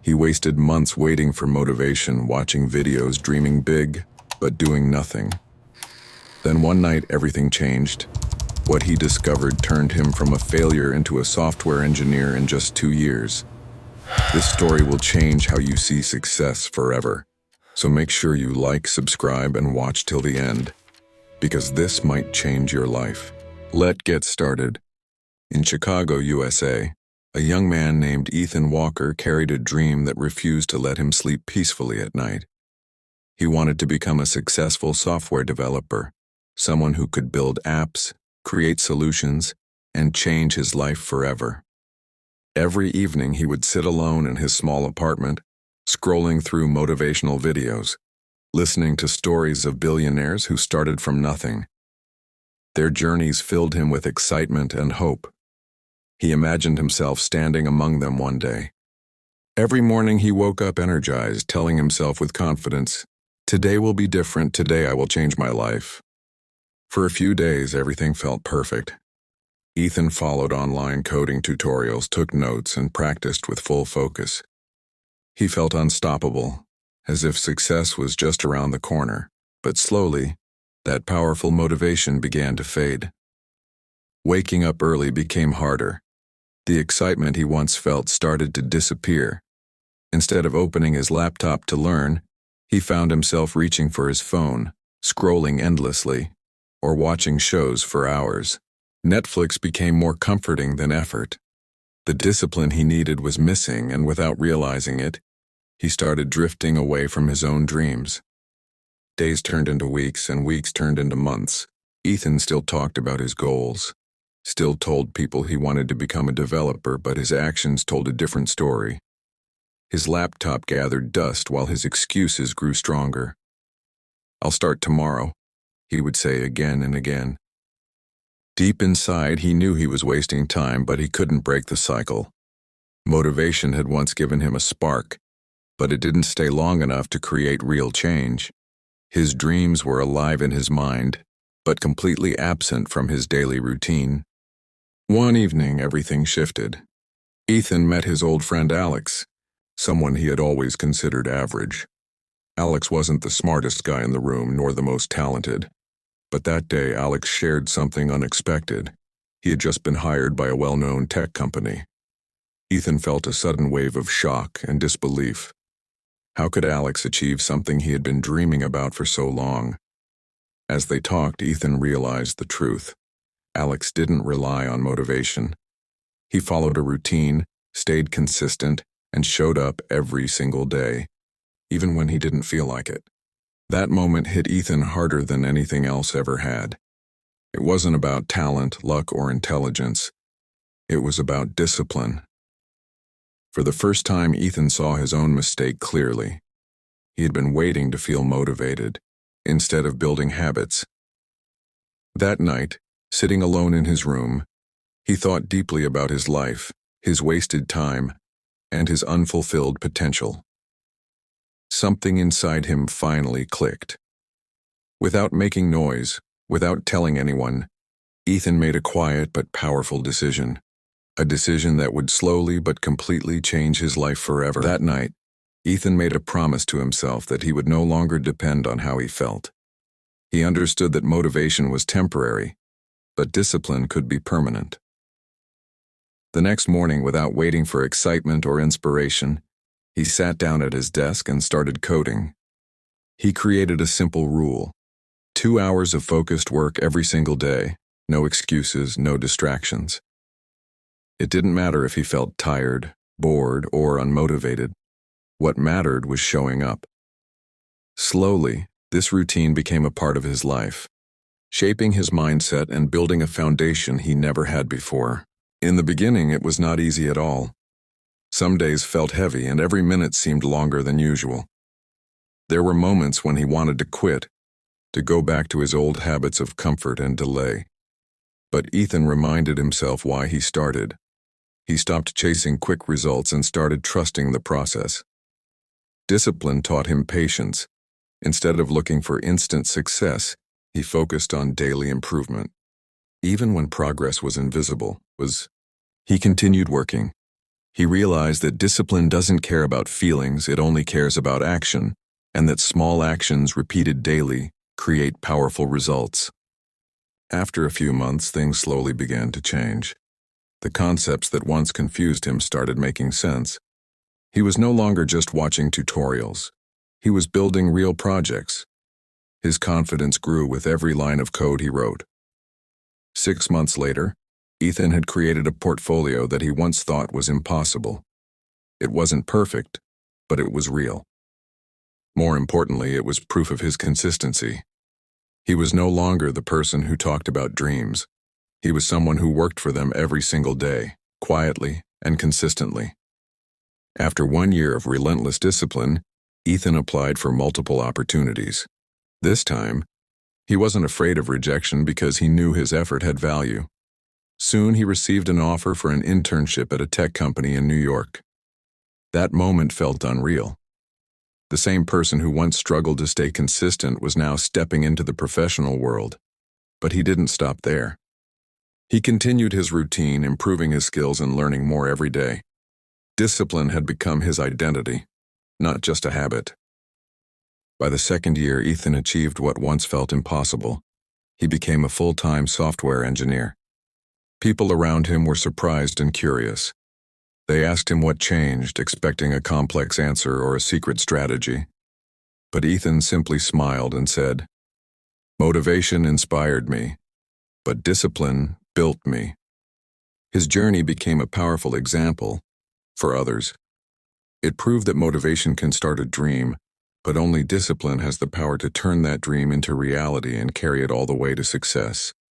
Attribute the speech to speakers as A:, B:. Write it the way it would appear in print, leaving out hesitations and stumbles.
A: He wasted months waiting for motivation, watching videos, dreaming big, but doing nothing. Then one night, everything changed. What he discovered turned him from a failure into a software engineer in just 2 years. This story will change how you see success forever. So make sure you like, subscribe, and watch till the end, because this might change your life. Let's get started. In Chicago, USA, a young man named Ethan Walker carried a dream that refused to let him sleep peacefully at night. He wanted to become a successful software developer, someone who could build apps, create solutions, and change his life forever. Every evening he would sit alone in his small apartment, scrolling through motivational videos, listening to stories of billionaires who started from nothing. Their journeys filled him with excitement and hope. He imagined himself standing among them one day. Every morning he woke up energized, telling himself with confidence, "Today will be different, today I will change my life." For a few days, everything felt perfect. Ethan followed online coding tutorials, took notes, and practiced with full focus. He felt unstoppable, as if success was just around the corner. But slowly, that powerful motivation began to fade. Waking up early became harder. The excitement he once felt started to disappear. Instead of opening his laptop to learn, he found himself reaching for his phone, scrolling endlessly, or watching shows for hours. Netflix became more comforting than effort. The discipline he needed was missing, and without realizing it, he started drifting away from his own dreams. Days turned into weeks, and weeks turned into months. Ethan still talked about his goals, still told people he wanted to become a developer, but his actions told a different story. His laptop gathered dust while his excuses grew stronger. "I'll start tomorrow," he would say again and again. Deep inside, he knew he was wasting time, but he couldn't break the cycle. Motivation had once given him a spark, but it didn't stay long enough to create real change. His dreams were alive in his mind, but completely absent from his daily routine. One evening, everything shifted. Ethan met his old friend Alex, someone he had always considered average. Alex wasn't the smartest guy in the room, nor the most talented. But that day, Alex shared something unexpected. He had just been hired by a well-known tech company. Ethan felt a sudden wave of shock and disbelief. How could Alex achieve something he had been dreaming about for so long? As they talked, Ethan realized the truth. Alex didn't rely on motivation. He followed a routine, stayed consistent, and showed up every single day, even when he didn't feel like it. That moment hit Ethan harder than anything else ever had. It wasn't about talent, luck, or intelligence. It was about discipline. For the first time, Ethan saw his own mistake clearly. He had been waiting to feel motivated, instead of building habits. That night, sitting alone in his room, he thought deeply about his life, his wasted time, and his unfulfilled potential. Something inside him finally clicked. Without making noise, without telling anyone, Ethan made a quiet but powerful decision. A decision that would slowly but completely change his life forever. That night, Ethan made a promise to himself that he would no longer depend on how he felt. He understood that motivation was temporary, but discipline could be permanent. The next morning, without waiting for excitement or inspiration, he sat down at his desk and started coding. He created a simple rule: 2 hours of focused work every single day, no excuses, no distractions. It didn't matter if he felt tired, bored, or unmotivated. What mattered was showing up. Slowly, this routine became a part of his life, shaping his mindset and building a foundation he never had before. In the beginning, it was not easy at all. Some days felt heavy, and every minute seemed longer than usual. There were moments when he wanted to quit, to go back to his old habits of comfort and delay. But Ethan reminded himself why he started. He stopped chasing quick results and started trusting the process. Discipline taught him patience. Instead of looking for instant success, he focused on daily improvement. Even when progress was invisible, he continued working. He realized that discipline doesn't care about feelings, it only cares about action, and that small actions repeated daily create powerful results. After a few months, things slowly began to change. The concepts that once confused him started making sense. He was no longer just watching tutorials. He was building real projects. His confidence grew with every line of code he wrote. 6 months later, Ethan had created a portfolio that he once thought was impossible. It wasn't perfect, but it was real. More importantly, it was proof of his consistency. He was no longer the person who talked about dreams. He was someone who worked for them every single day, quietly and consistently. After 1 year of relentless discipline, Ethan applied for multiple opportunities. This time, he wasn't afraid of rejection because he knew his effort had value. Soon he received an offer for an internship at a tech company in New York. That moment felt unreal. The same person who once struggled to stay consistent was now stepping into the professional world. But he didn't stop there. He continued his routine, improving his skills and learning more every day. Discipline had become his identity, not just a habit. By the second year, Ethan achieved what once felt impossible. He became a full-time software engineer. People around him were surprised and curious. They asked him what changed, expecting a complex answer or a secret strategy. But Ethan simply smiled and said, "Motivation inspired me, but discipline built me." His journey became a powerful example for others. It proved that motivation can start a dream, but only discipline has the power to turn that dream into reality and carry it all the way to success.